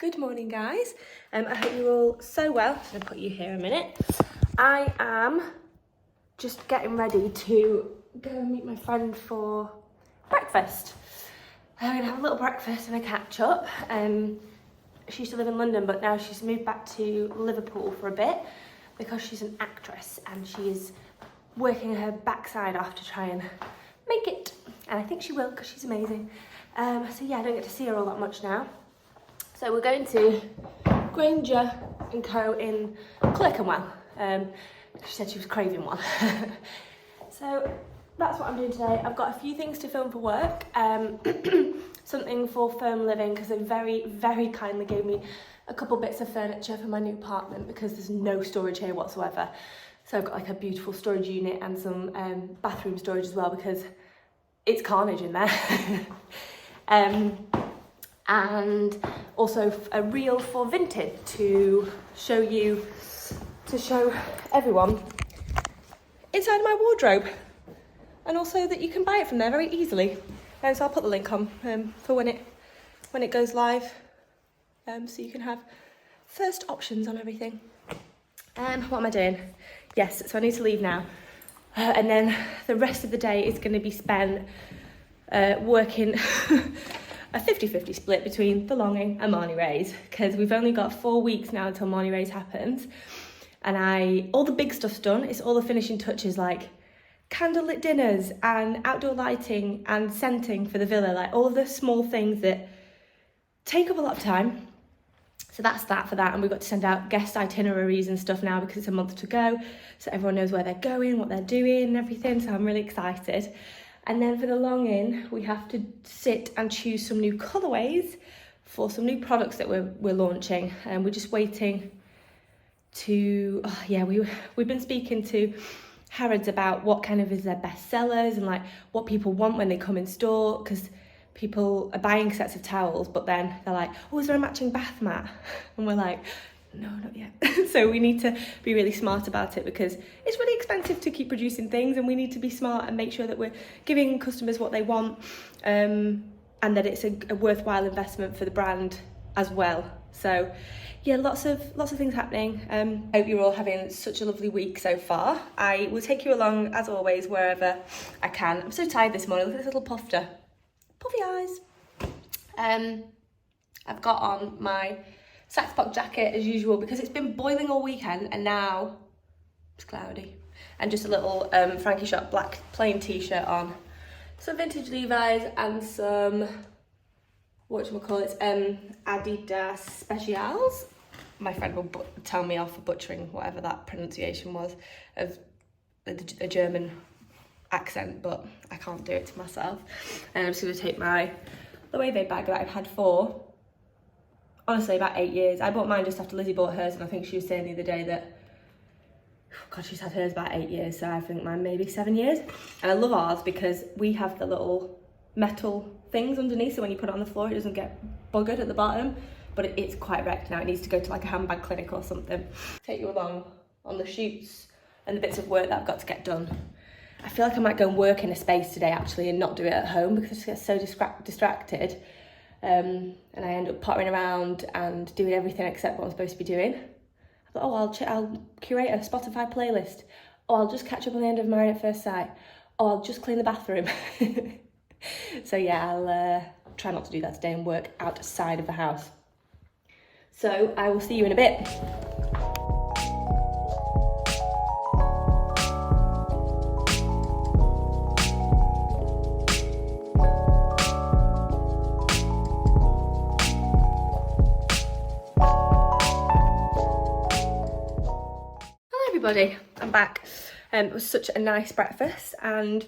Good morning, guys. I hope you're all so well. I'm going to put you here a minute. I am just getting ready to go and meet my friend for breakfast. I'm going to have a little breakfast and a catch up. She used to live in London, but now she's moved back to Liverpool for a bit because she's an actress and she is working her backside off to try and make it. And I think she will because she's amazing. So yeah, I don't get to see her all that much now. So we're going to Granger & Co in Clerkenwell. She said she was craving one. So that's what I'm doing today. I've got a few things to film for work. Something for Firm Living because they very, very kindly gave me a couple bits of furniture for my new apartment because there's no storage here whatsoever. So I've got like a beautiful storage unit and some bathroom storage as well because it's carnage in there. And also a reel for Vinted to show everyone inside my wardrobe, and also that you can buy it from there very easily. So I'll put the link on for when it goes live, so you can have first options on everything. What am I doing? Yes, so I need to leave now, and then the rest of the day is going to be spent working. A 50-50 split between The Longing and Marnie Ray's because we've only got 4 weeks now until Marnie Ray's happens, and all the big stuff's done. It's all the finishing touches like candlelit dinners and outdoor lighting and scenting for the villa, like all of the small things that take up a lot of time. So that's that for that, and we've got to send out guest itineraries and stuff now because it's a month to go, so everyone knows where they're going, what they're doing and everything, so I'm really excited. And then for The Longing, we have to sit and choose some new colourways for some new products that we're launching. And we're just waiting to, we've been speaking to Harrods about what kind of is their best sellers and like what people want when they come in store, because people are buying sets of towels, but then they're like, oh, is there a matching bath mat? And we're like, no, not yet. So we need to be really smart about it because it's really expensive to keep producing things, and we need to be smart and make sure that we're giving customers what they want, and that it's a worthwhile investment for the brand as well. So yeah, lots of things happening. I hope you're all having such a lovely week so far. I will take you along as always wherever I can. I'm so tired this morning. Look at this little puffy eyes. I've got on my Saxbox jacket as usual because it's been boiling all weekend and now it's cloudy, and just a little Frankie Shop black plain t-shirt on, some vintage Levi's and some Adidas Specials. My friend will tell me off for butchering whatever that pronunciation was of a German accent, but I can't do it to myself. And I'm just going to take my Loewe bag that I've had for honestly about 8 years. I bought mine just after Lizzie bought hers, and I think she was saying the other day that, God, she's had hers about 8 years, so I think mine maybe 7 years. And I love ours because we have the little metal things underneath, so when you put it on the floor it doesn't get buggered at the bottom, but it's quite wrecked now. It needs to go to like a handbag clinic or something. Take you along on the shoots and the bits of work that I've got to get done. I feel like I might go and work in a space today actually and not do it at home because I just get so distracted. And I end up pottering around and doing everything except what I'm supposed to be doing. I thought, I'll curate a Spotify playlist. Oh, I'll just catch up on the end of Married at First Sight. Oh, I'll just clean the bathroom. So yeah, I'll try not to do that today and work outside of the house. So I will see you in a bit. Everybody, I'm back. It was such a nice breakfast, and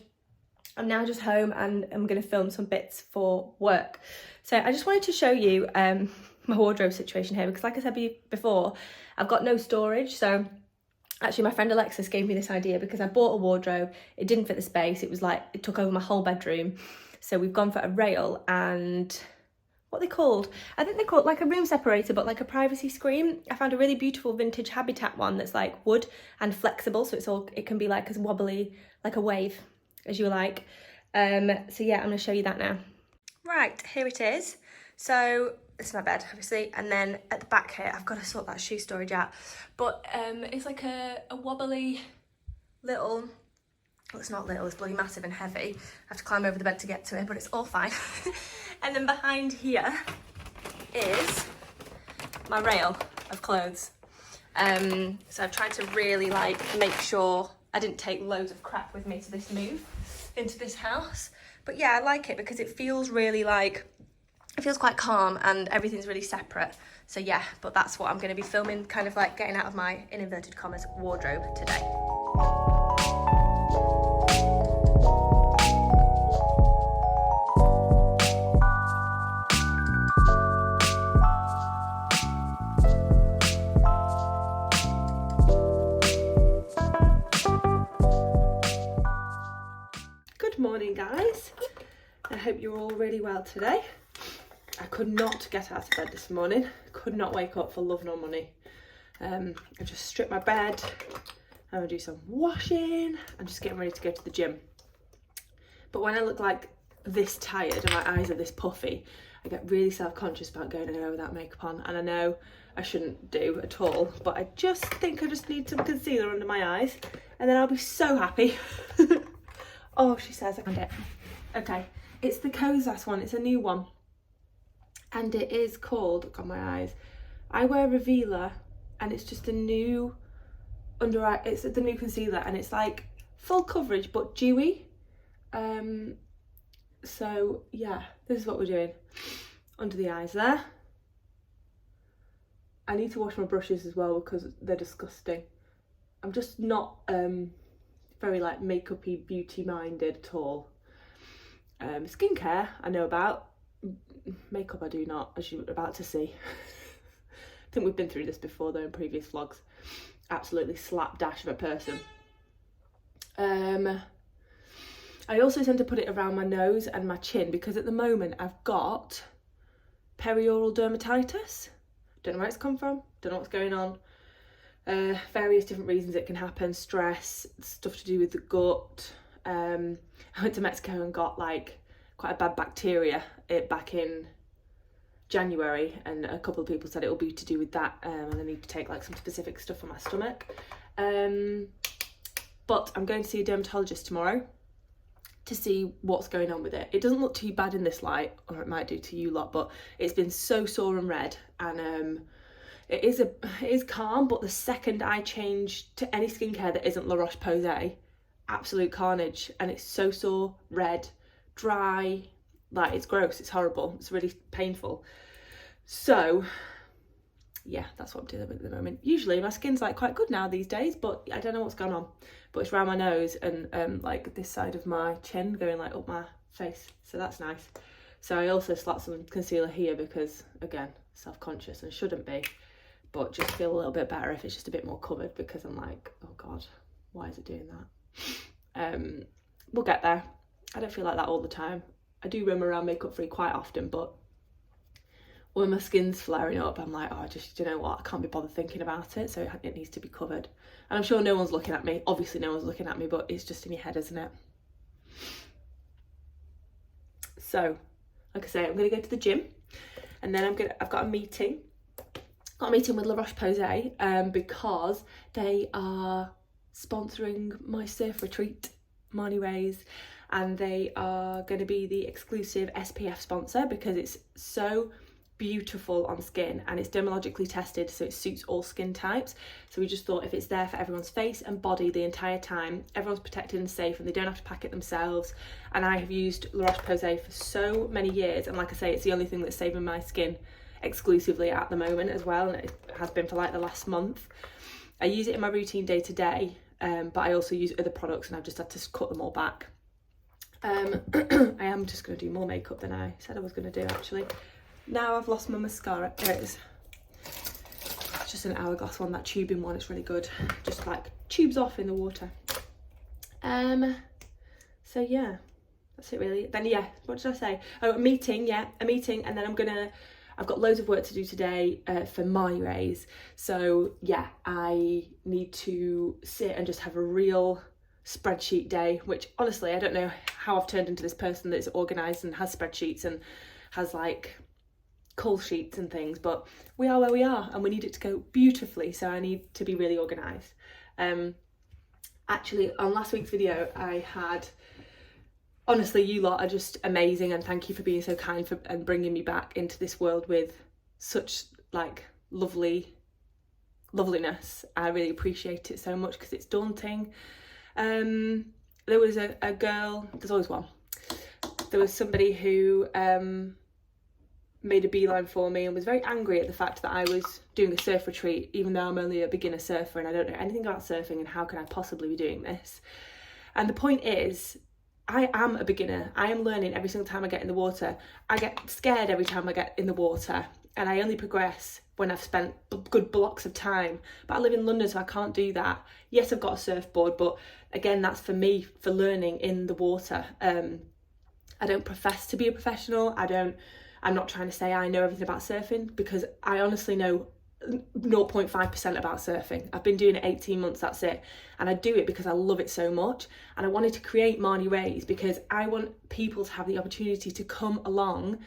I'm now just home and I'm going to film some bits for work. So I just wanted to show you my wardrobe situation here because, like I said before, I've got no storage. So actually my friend Alexis gave me this idea because I bought a wardrobe, it didn't fit the space, it took over my whole bedroom. So we've gone for a rail and what they called, I think they called like a room separator, but like a privacy screen. I found a really beautiful vintage Habitat one that's like wood and flexible, so it can be like as wobbly like a wave as you like. So yeah, I'm going to show you that now. Right, here it is. So this is my bed, obviously, and then at the back here, I've got to sort that shoe storage out. But it's like a wobbly little, well, it's not little, it's bloody massive and heavy. I have to climb over the bed to get to it, but it's all fine. And then behind here is my rail of clothes. So I've tried to really like make sure I didn't take loads of crap with me to this move into this house. But yeah, I like it because it feels really like, it feels quite calm and everything's really separate. So yeah, but that's what I'm going to be filming, kind of like getting out of my, in inverted commas, wardrobe today. Good morning, guys. I hope you're all really well today. I could not get out of bed this morning. Could not wake up for love nor money. I just stripped my bed. I'm gonna do some washing. I'm just getting ready to go to the gym. But when I look like this tired and my eyes are this puffy, I get really self-conscious about going anywhere without makeup on. And I know I shouldn't do at all, but I just think I just need some concealer under my eyes and then I'll be so happy. Oh, she says I found it. Okay, it's the KOSAS one. It's a new one. And it is called, look on my eyes, Eyewear Revealer. And it's just a new under eye, it's the new concealer. And it's like full coverage, but dewy. So yeah, this is what we're doing. Under the eyes there. I need to wash my brushes as well because they're disgusting. I'm just not very like makeup-y, beauty minded at all. Skincare I know about, makeup I do not, as you're about to see. I think we've been through this before though in previous vlogs. Absolutely slapdash of a person. I also tend to put it around my nose and my chin because at the moment I've got perioral dermatitis. Don't know where it's come from, don't know what's going on. Various different reasons it can happen, stress, stuff to do with the gut. I went to Mexico and got like quite a bad bacteria back in January, and a couple of people said it will be to do with that, and I need to take like some specific stuff for my stomach. But I'm going to see a dermatologist tomorrow to see what's going on with it. It doesn't look too bad in this light, or it might do to you lot, but it's been so sore and red, and it is calm, but the second I change to any skincare that isn't Roche Posay, absolute carnage, and it's so sore, red, dry, like it's gross, it's horrible, it's really painful. So yeah, that's what I'm dealing with at the moment. Usually my skin's like quite good now these days, but I don't know what's going on. But it's around my nose and like this side of my chin going like up my face, so that's nice. So I also slapped some concealer here because again, self-conscious and shouldn't be, but just feel a little bit better if it's just a bit more covered because I'm like, oh god, why is it doing that? We'll get there. I don't feel like that all the time. I do roam around makeup free quite often, but when my skin's flaring up, I'm like, oh, just, you know what, I can't be bothered thinking about it, so it needs to be covered. And I'm sure no one's looking at me. Obviously no one's looking at me, but it's just in your head, isn't it? So, like I say, I'm gonna go to the gym, and then I've got a meeting. Got a meeting with Roche Posay because they are sponsoring my surf retreat, Marnie Rays, and they are going to be the exclusive SPF sponsor because it's so beautiful on skin and it's dermatologically tested, so it suits all skin types. So we just thought if it's there for everyone's face and body the entire time, everyone's protected and safe and they don't have to pack it themselves. And I have used Roche Posay for so many years, and like I say, it's the only thing that's saving my skin exclusively at the moment as well, and it has been for like the last month. I use it in my routine day to day, but I also use other products and I've just had to cut them all back. I am just going to do more makeup than I said I was going to do actually. Now I've lost my mascara. There it is. It's just an Hourglass one, that tubing one. It's really good. Just like tubes off in the water. So yeah, that's it really. Then yeah, what did I say? Oh, a meeting, yeah, a meeting, and then I've got loads of work to do today for Marnie Rays. So yeah, I need to sit and just have a real spreadsheet day, which honestly, I don't know how I've turned into this person that's organised and has spreadsheets and has like call sheets and things, but we are where we are and we need it to go beautifully, so I need to be really organised. Actually, on last week's video, I had, honestly, you lot are just amazing, and thank you for being so kind and bringing me back into this world with such like loveliness. I really appreciate it so much because it's daunting. There was a girl, there's always one, there was somebody who made a beeline for me and was very angry at the fact that I was doing a surf retreat, even though I'm only a beginner surfer and I don't know anything about surfing, and how can I possibly be doing this? And the point is, I am a beginner. I am learning every single time I get in the water. I get scared every time I get in the water, and I only progress when I've spent good blocks of time. But I live in London, so I can't do that. Yes, I've got a surfboard, but again, that's for me, for learning in the water. I don't profess to be a professional. I'm not trying to say I know everything about surfing, because I honestly know 0.5% about surfing. I've been doing it 18 months, that's it. And I do it because I love it so much. And I wanted to create Marnie Rays because I want people to have the opportunity to come along,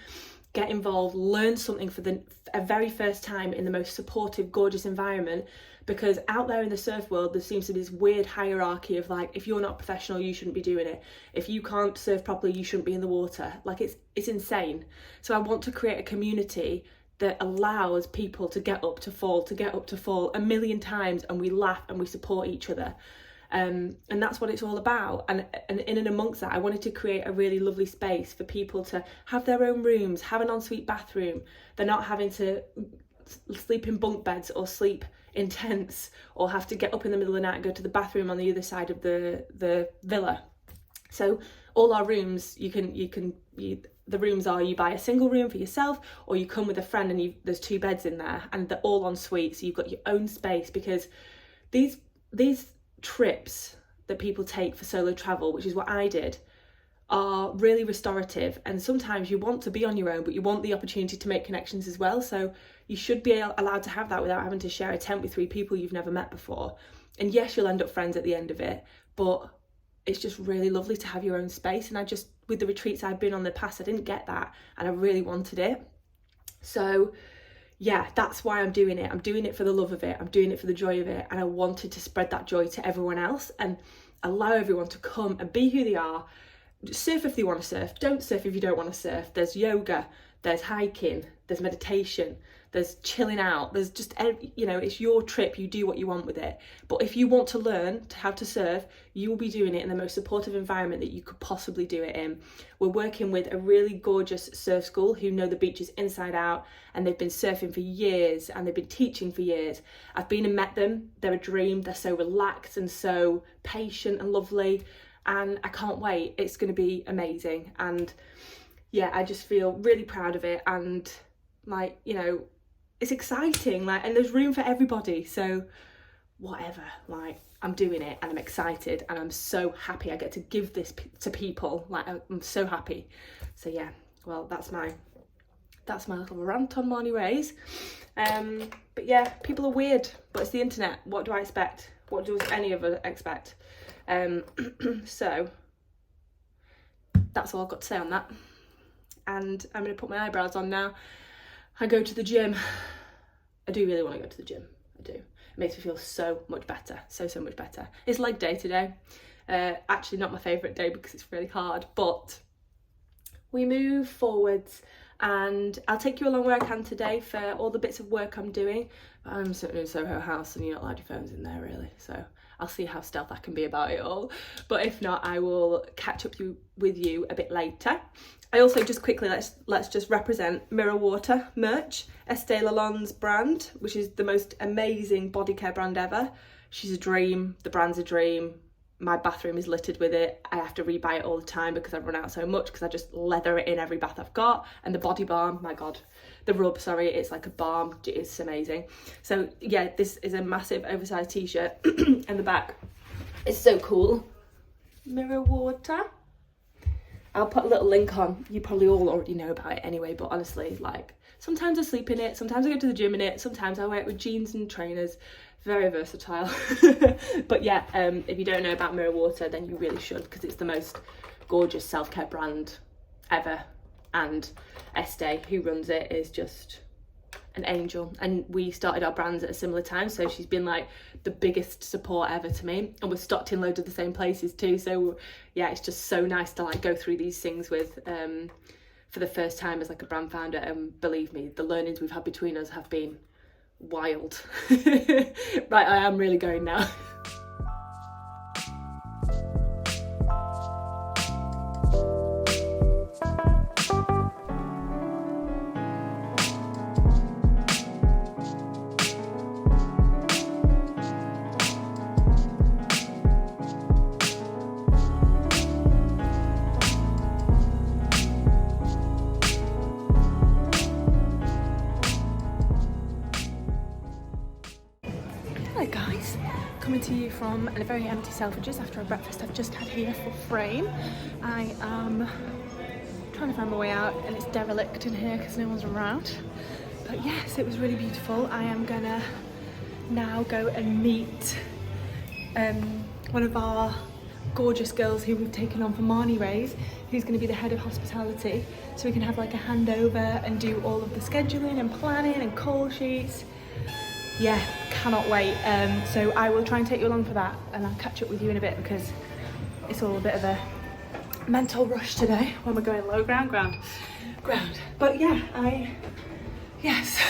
get involved, learn something for the very first time in the most supportive, gorgeous environment. Because out there in the surf world, there seems to be this weird hierarchy of like, if you're not professional, you shouldn't be doing it. If you can't surf properly, you shouldn't be in the water. Like, it's insane. So I want to create a community that allows people to get up to fall a million times, and we laugh and we support each other. And that's what it's all about. And in and amongst that, I wanted to create a really lovely space for people to have their own rooms, have an ensuite bathroom. They're not having to sleep in bunk beds or sleep in tents or have to get up in the middle of the night and go to the bathroom on the other side of the villa. So all our rooms, the rooms are, you buy a single room for yourself, or you come with a friend and there's 2 beds in there, and they're all en suite, so you've got your own space. Because these trips that people take for solo travel, which is what I did, are really restorative, and sometimes you want to be on your own, but you want the opportunity to make connections as well. So you should be allowed to have that without having to share a tent with 3 people you've never met before. And yes, you'll end up friends at the end of it, but it's just really lovely to have your own space. And with the retreats I've been on in the past, I didn't get that, and I really wanted it. So yeah, that's why I'm doing it. I'm doing it for the love of it. I'm doing it for the joy of it. And I wanted to spread that joy to everyone else and allow everyone to come and be who they are. Surf if they want to surf. Don't surf if you don't want to surf. There's yoga, there's hiking, there's meditation, there's chilling out. There's just, it's your trip. You do what you want with it. But if you want to learn how to surf, you will be doing it in the most supportive environment that you could possibly do it in. We're working with a really gorgeous surf school who know the beaches inside out, and they've been surfing for years and they've been teaching for years. I've been and met them. They're a dream. They're so relaxed and so patient and lovely. And I can't wait. It's going to be amazing. And yeah, I just feel really proud of it. And it's exciting. And there's room for everybody. So whatever, I'm doing it and I'm excited and I'm so happy I get to give this to people. I'm so happy. So yeah, well, that's my little rant on Marnie Rays. But yeah, people are weird, but it's the internet. What do I expect? What does any of us expect? So that's all I've got to say on that. And I'm going to put my eyebrows on now. I go to the gym. I do really want to go to the gym. I do. It makes me feel so much better. So much better. It's leg day today. Actually not my favourite day because it's really hard, but we move forwards, and I'll take you along where I can today for all the bits of work I'm doing. But I'm sitting in Soho House and you're not allowed your phones in there really, so I'll see how stealth I can be about it all. But if not, I will catch up with you a bit later. I also just quickly, let's just represent Mirrorwater merch, Estee Lalonde's brand, which is the most amazing body care brand ever. She's a dream, the brand's a dream. My bathroom is littered with it. I have to rebuy it all the time because I've run out so much, because I just leather it in every bath I've got. And the body balm, my God, the rub, sorry, it's like a balm. It's amazing. So yeah, this is a massive oversized t-shirt and the back is so cool. Mirrorwater. I'll put a little link on. You probably all already know about it anyway, but honestly, Sometimes I sleep in it, sometimes I go to the gym in it, sometimes I wear it with jeans and trainers. Very versatile. But yeah, if you don't know about Mirrorwater, then you really should, because it's the most gorgeous self-care brand ever. And Estee, who runs it, is just an angel, and we started our brands at a similar time, so she's been like the biggest support ever to me, and we're stocked in loads of the same places too. So yeah, it's just so nice to like go through these things with for the first time as like a brand founder, and believe me, the learnings we've had between us have been wild. Right, I am really going now. Hello guys, coming to you from a very empty Selfridges after a breakfast I've just had here for frame. I am trying to find my way out and it's derelict in here because no one's around. But yes, it was really beautiful. I am gonna now go and meet one of our gorgeous girls who we've taken on for Marnie Rays, who's going to be the head of hospitality, so we can have like a handover and do all of the scheduling and planning and call sheets. Yeah, cannot wait. So I will try and take you along for that, and I'll catch up with you in a bit because it's all a bit of a mental rush today when we're going low ground. But yeah, yes,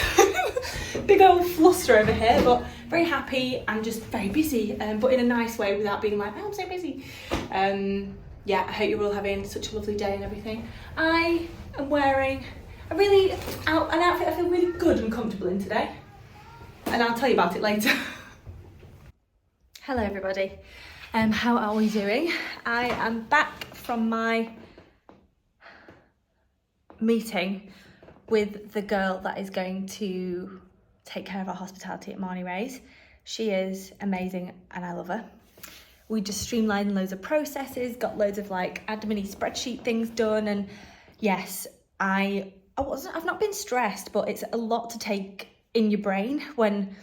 big old fluster over here, but very happy and just very busy, but in a nice way without being like, oh, I'm so busy. Yeah, I hope you're all having such a lovely day and everything. I am wearing an outfit I feel really good and comfortable in today, and I'll tell you about it later. Hello everybody, how are we doing? I am back from my meeting with the girl that is going to take care of our hospitality at Marnie Rays. She is amazing and I love her. We just streamlined loads of processes, got loads of like admin-y spreadsheet things done, and yes, I've not been stressed, but it's a lot to take in your brain when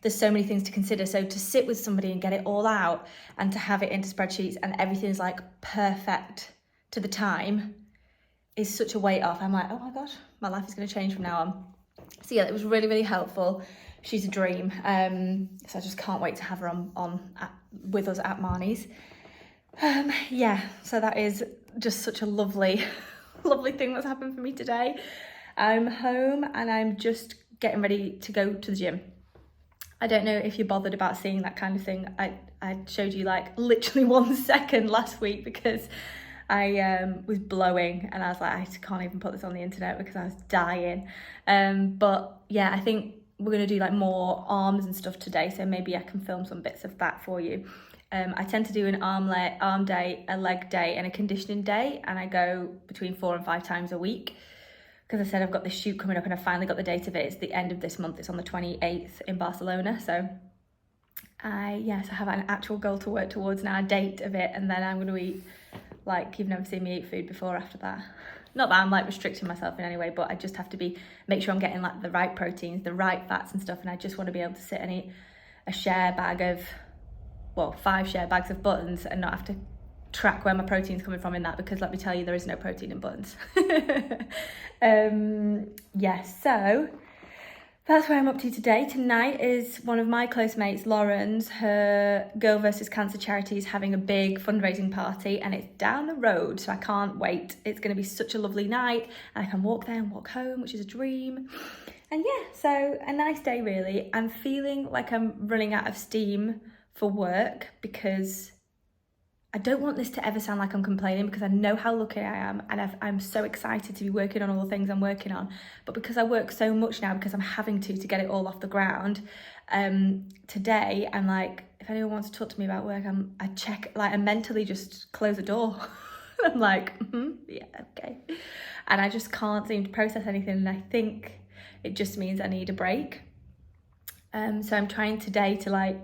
there's so many things to consider. So to sit with somebody and get it all out and to have it into spreadsheets and everything's like perfect to the time is such a weight off. I'm like, oh my God, my life is going to change from now on. So yeah, it was really, really helpful. She's a dream. So I just can't wait to have her with us at Marnie's. Yeah, so that is just such a lovely, lovely thing that's happened for me today. I'm home and I'm just getting ready to go to the gym. I don't know if you're bothered about seeing that kind of thing. I showed you like literally 1 second last week because I was blowing and I was like, I can't even put this on the internet because I was dying. But yeah, I think we're going to do like more arms and stuff today, so maybe I can film some bits of that for you. I tend to do an arm day, a leg day and a conditioning day, and I go between 4 and 5 times a week because I said I've got this shoot coming up and I finally got the date of it. It's the end of this month. It's on the 28th in Barcelona, so I have an actual goal to work towards now, a date of it, and then I'm going to eat like you've never seen me eat food before after that. Not that I'm like restricting myself in any way, but I just have to make sure I'm getting like the right proteins, the right fats and stuff, and I just want to be able to sit and eat a 5 share bags of buttons and not have to track where my protein's coming from in that, because let me tell you, there is no protein in buttons. Yes, so that's where I'm up to today. Tonight is one of my close mates, Lauren's, her Girl vs Cancer charity is having a big fundraising party and it's down the road, so I can't wait. It's going to be such a lovely night and I can walk there and walk home, which is a dream. And yeah, so a nice day really. I'm feeling like I'm running out of steam for work because I don't want this to ever sound like I'm complaining, because I know how lucky I am and I'm so excited to be working on all the things I'm working on. But because I work so much now, because I'm having to get it all off the ground, today I'm like, if anyone wants to talk to me about work, I mentally just close the door. I'm like, yeah, okay. And I just can't seem to process anything, and I think it just means I need a break. So I'm trying today to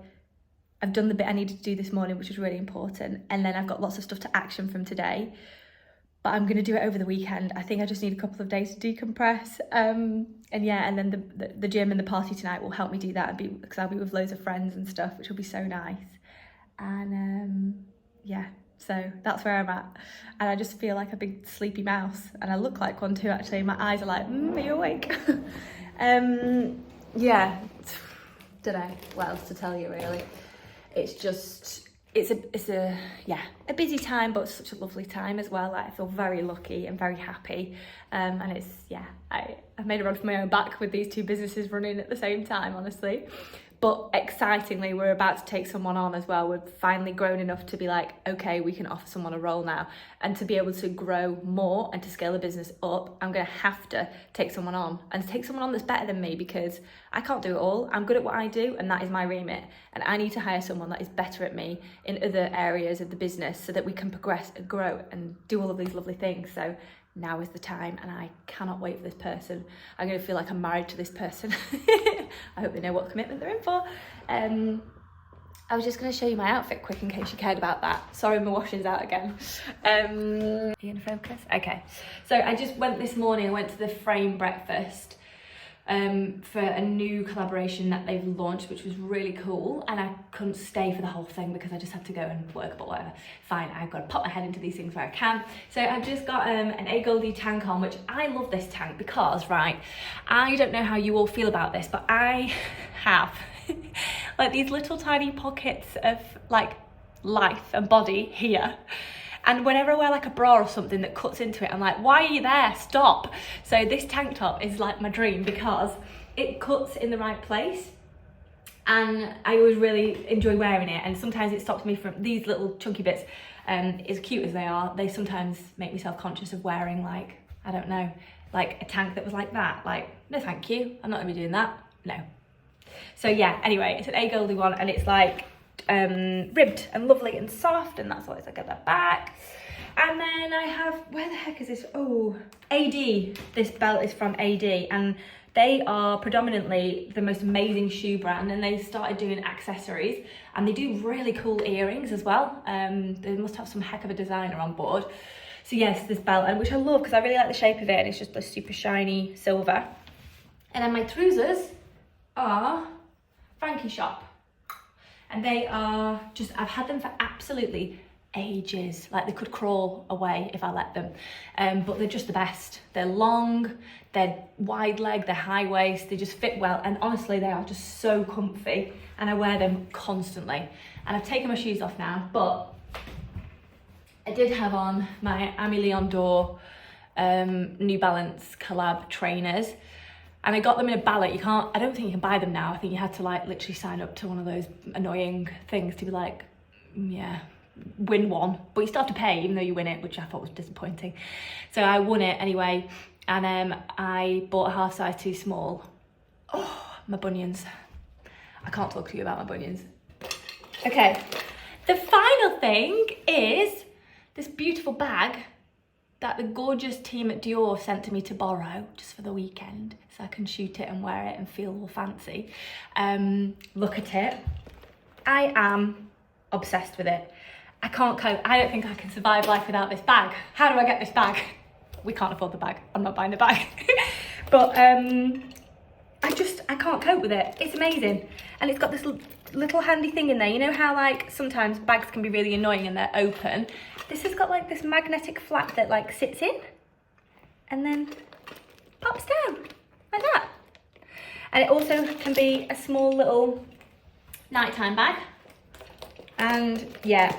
I've done the bit I needed to do this morning, which is really important. And then I've got lots of stuff to action from today. but I'm going to do it over the weekend. I think I just need a couple of days to decompress. And yeah, and then the gym and the party tonight will help me do that, because I'll be with loads of friends and stuff, which will be so nice. And yeah, so that's where I'm at. And I just feel like a big sleepy mouse, and I look like one too, actually. My eyes are like, are you awake? Yeah, don't know what else to tell you, really. It's just, it's a busy time, but such a lovely time as well. Like, I feel very lucky and very happy. And it's, yeah, I've made a run for my own back with these two businesses running at the same time, honestly. But excitingly, we're about to take someone on as well. We've finally grown enough to be like, okay, we can offer someone a role now. And to be able to grow more and to scale the business up, I'm going to have to take someone on, and take someone on that's better than me, because I can't do it all. I'm good at what I do, and that is my remit. And I need to hire someone that is better at me in other areas of the business, so that we can progress and grow and do all of these lovely things. So now is the time, and I cannot wait for this person. I'm going to feel like I'm married to this person. I hope they know what commitment they're in for. I was just going to show you my outfit quick in case you cared about that. Sorry, my washing's out again. Are you in focus? Okay. So I just went this morning, I went to the Frame breakfast for a new collaboration that they've launched, which was really cool, and I couldn't stay for the whole thing because I just had to go and work, but whatever, fine, I've got to pop my head into these things where I can. So I've just got an Agolde tank on, which I love this tank because, right, I don't know how you all feel about this, but I have like these little tiny pockets of like life and body here. And whenever I wear like a bra or something that cuts into it, I'm like, why are you there? Stop. So this tank top is like my dream because it cuts in the right place. And I always really enjoy wearing it. And sometimes it stops me from these little chunky bits. As cute as they are, they sometimes make me self-conscious of wearing, like, I don't know, like a tank that was like that. Like, no thank you, I'm not gonna be doing that, no. So yeah, anyway, it's an Agolde one, and it's like, ribbed and lovely and soft, and that's what it's like at the back. And then I have, where the heck is this? Oh, AD. This belt is from AD, and they are predominantly the most amazing shoe brand, and they started doing accessories, and they do really cool earrings as well. They must have some heck of a designer on board. So yes, this belt, and which I love because I really like the shape of it, and it's just a super shiny silver. And then my trousers are Frankie Shop. And they are just, I've had them for absolutely ages. Like, they could crawl away if I let them. But they're just the best. They're long, they're wide leg, they're high waist, they just fit well. And honestly, they are just so comfy. And I wear them constantly. And I've taken my shoes off now, but I did have on my Amélie Ondor New Balance collab trainers. And I got them in a ballot. I don't think you can buy them now. I think you had to like literally sign up to one of those annoying things to be like, yeah, win one. But you still have to pay even though you win it, which I thought was disappointing. So I won it anyway. And I bought a half size too small. Oh, my bunions. I can't talk to you about my bunions. Okay, the final thing is this beautiful bag that the gorgeous team at Dior sent to me to borrow just for the weekend, so I can shoot it and wear it and feel all fancy. Look at it. I am obsessed with it. I can't cope. I don't think I can survive life without this bag. How do I get this bag? We can't afford the bag. I'm not buying the bag. But I can't cope with it. It's amazing. And it's got this little handy thing in there. You know how like sometimes bags can be really annoying and they're open? This has got like this magnetic flap that like sits in and then pops down like that. And it also can be a small little nighttime bag. And yeah,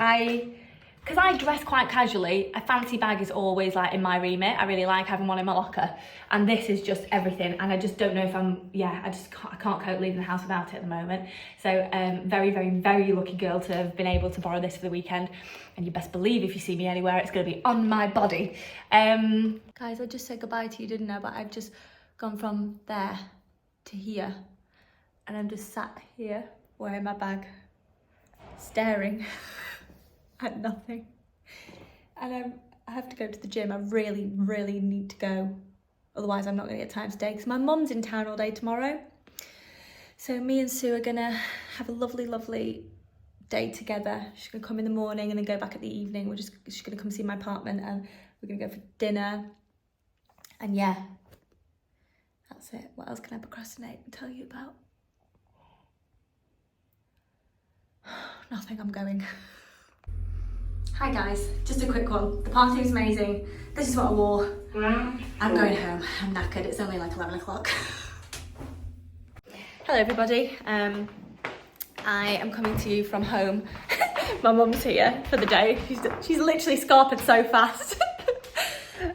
because I dress quite casually, a fancy bag is always like in my remit. I really like having one in my locker. And this is just everything. And I just don't know if I can't cope leaving the house without it at the moment. So very, very, very lucky girl to have been able to borrow this for the weekend. And you best believe if you see me anywhere, it's gonna be on my body. Guys, I just said goodbye to you, didn't I? But I've just gone from there to here. And I'm just sat here wearing my bag, staring at nothing. And I have to go to the gym. I really, really need to go. Otherwise, I'm not going to get time to stay because my mum's in town all day tomorrow. So me and Sue are going to have a lovely, lovely day together. She's going to come in the morning and then go back at the evening. She's going to come see my apartment, and We're gonna go for dinner. And yeah, that's it. What else can I procrastinate and tell you about? Nothing, I'm going. Hi guys, just a quick one. The party was amazing. This is what I wore. I'm going home. I'm knackered. It's only like 11 o'clock. Hello everybody. I am coming to you from home. My mum's here for the day. She's literally scarpered so fast.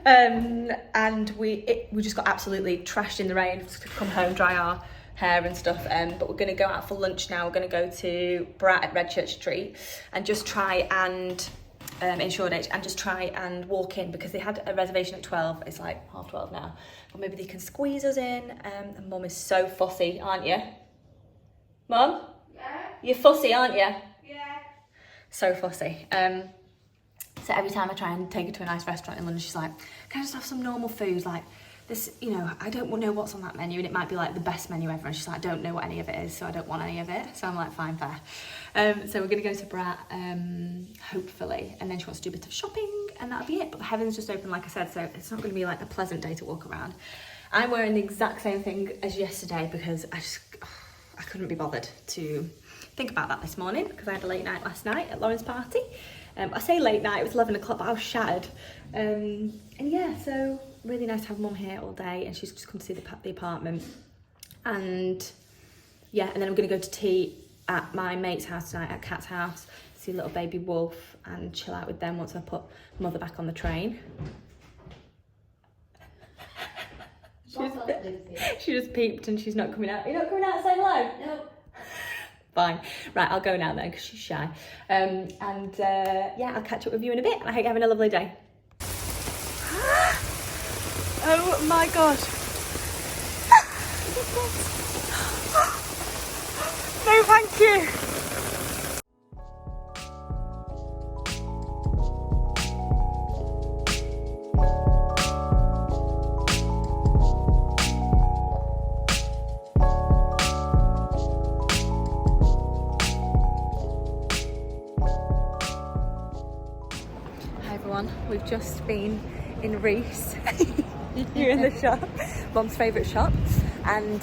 And we just got absolutely trashed in the rain to come home, dry our hair and stuff. But we're going to go out for lunch now. We're going to go to Brat at Red Church Street and just try and in Shoreditch and just try and walk in because they had a reservation at 12. It's like 12:30 now. But maybe they can squeeze us in. And Mum is so fussy, aren't you? Mum? Yeah? You're fussy, aren't you? Yeah. So fussy. So every time I try and take her to a nice restaurant in London, she's like, can I just have some normal food? Like this, you know, I don't know what's on that menu and it might be like the best menu ever. And she's like, I don't know what any of it is, so I don't want any of it. So I'm like, fine, fair. So we're gonna go to Brat, hopefully. And then she wants to do a bit of shopping and that'll be it. But the heaven's just open, like I said, so it's not gonna be like a pleasant day to walk around. I'm wearing the exact same thing as yesterday because I couldn't be bothered to think about that this morning because I had a late night last night at Lauren's party. I say late night, it was 11 o'clock, but I was shattered. And yeah, so really nice to have Mum here all day and she's just come to see the apartment. And yeah, and then I'm gonna go to tea at my mate's house tonight, at Kat's house, see little baby Wolf and chill out with them once I put Mother back on the train. She just peeped and she's not coming out. You're not coming out to say hello? No. Fine. Right, I'll go now then because she's shy. Yeah, I'll catch up with you in a bit. I hope you're having a lovely day. Oh my god. No, thank you. We've just been in Reese. You're in the shop, Mum's favourite shop, and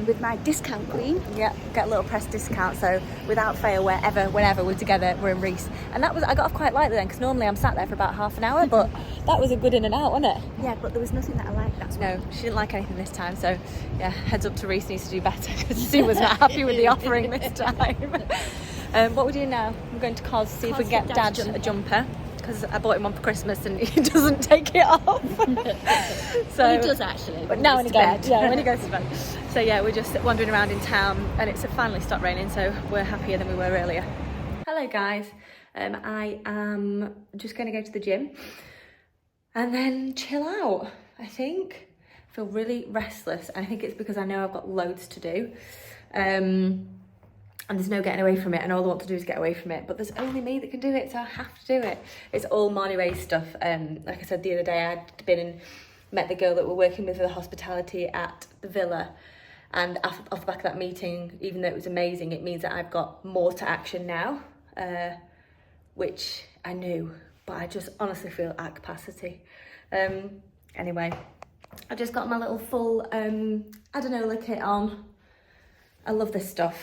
with my discount queen. Yeah, get a little press discount. So without fail, whenever we're together, we're in Reese. And I got off quite lightly then because normally I'm sat there for about half an hour, but that was a good in and out, wasn't it? Yeah, but there was nothing that I liked. That's no, she didn't like anything this time. So yeah, heads up to Reese, needs to do better because Sue was not happy with the offering this time. What we're doing now? We're going to KOSAS, see if we can get Dad a jumper. Because I bought him one for Christmas and he doesn't take it off. So well, he does actually. But now when he goes, yeah, when he goes to bed. So yeah, we're just wandering around in town and it's finally stopped raining, so we're happier than we were earlier. Hello guys, I am just going to go to the gym and then chill out. I think I feel really restless. I think it's because I know I've got loads to do. And there's no getting away from it, and all I want to do is get away from it, but there's only me that can do it, so I have to do it. It's all Marnie Ray's stuff. Like I said the other day, I'd been and met the girl that we're working with for the hospitality at the villa, and off the back of that meeting, even though it was amazing, it means that I've got more to action now, which I knew, but I just honestly feel at capacity. Anyway, I just got my little full Adanola kit on. I love this stuff.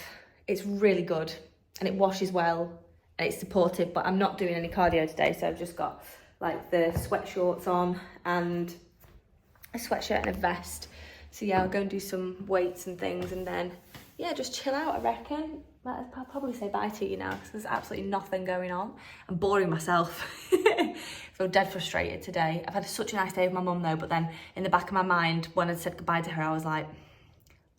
It's really good and it washes well and it's supportive, but I'm not doing any cardio today, so I've just got like the sweat shorts on and a sweatshirt and a vest. So yeah, I'll go and do some weights and things and then yeah, just chill out, I reckon. I'll probably say bye to you now because there's absolutely nothing going on. I'm boring myself. I feel dead frustrated today. I've had such a nice day with my mum though, but then in the back of my mind when I said goodbye to her, I was like,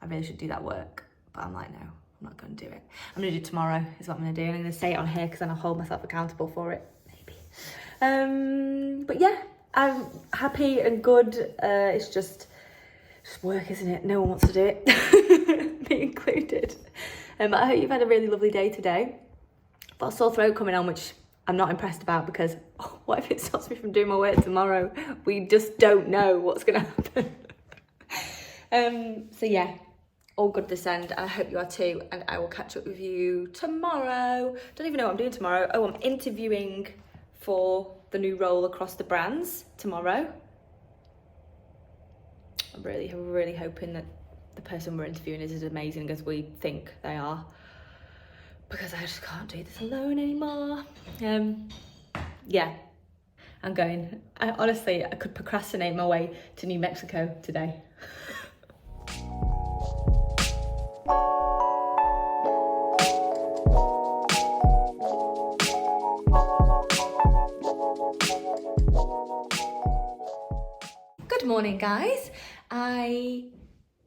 I really should do that work, but I'm like, no. I'm not going to do it. I'm going to do it tomorrow is what I'm going to do. And I'm going to say it on here because then I'll hold myself accountable for it, maybe. But yeah, I'm happy and good. It's just work, isn't it? No one wants to do it, me included. But I hope you've had a really lovely day today. I've got a sore throat coming on, which I'm not impressed about because what if it stops me from doing my work tomorrow? We just don't know what's going to happen. So yeah. All good this end, and I hope you are too, and I will catch up with you tomorrow. Don't even know what I'm doing tomorrow. Oh, I'm interviewing for the new role across the brands tomorrow. I'm really hoping that the person we're interviewing is as amazing as we think they are, because I just can't do this alone anymore. Yeah, I'm going. Honestly, I could procrastinate my way to New Mexico today. Good morning, guys.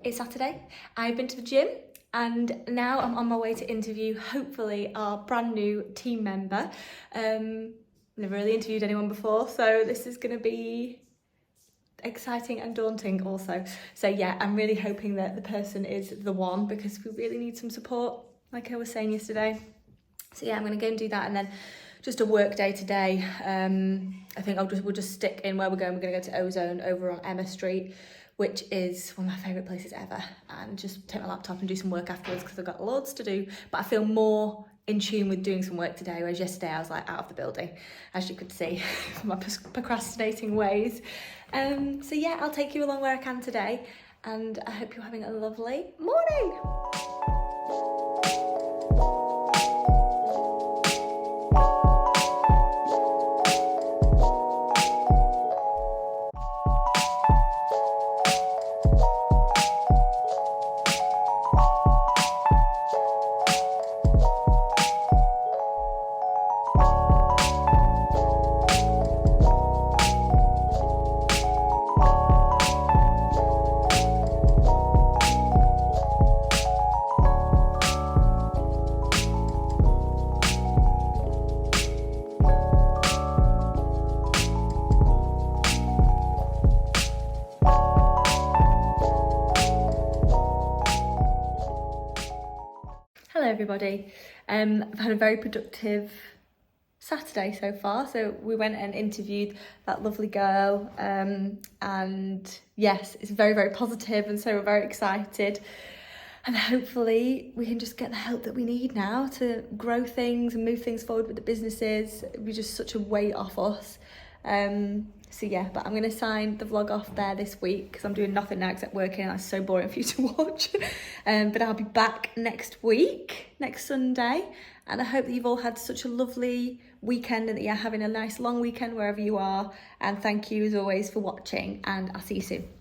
It's Saturday. I've been to the gym and now I'm on my way to interview, hopefully, our brand new team member. Never really interviewed anyone before, so this is going to be exciting and daunting also. So yeah, I'm really hoping that the person is the one, because we really need some support, like I was saying yesterday. So yeah, I'm going to go and do that, and then just a work day today. I think we'll just stick in where we're going. We're going to go to Ozone over on Emma Street, which is one of my favourite places ever, and just take my laptop and do some work afterwards because I've got loads to do. But I feel more in tune with doing some work today, whereas yesterday I was like out of the building, as you could see from my procrastinating ways. So yeah, I'll take you along where I can today, and I hope you're having a lovely morning. Hello everybody. I've had a very productive Saturday so far. So we went and interviewed that lovely girl, and yes, it's very positive, and so we're very excited, and hopefully we can just get the help that we need now to grow things and move things forward with the businesses. It'd be just such a weight off us. So yeah, but I'm going to sign the vlog off there this week because I'm doing nothing now except working, and that's so boring for you to watch. But I'll be back next week, next Sunday, and I hope that you've all had such a lovely weekend and that you're having a nice long weekend wherever you are. And thank you as always for watching, and I'll see you soon.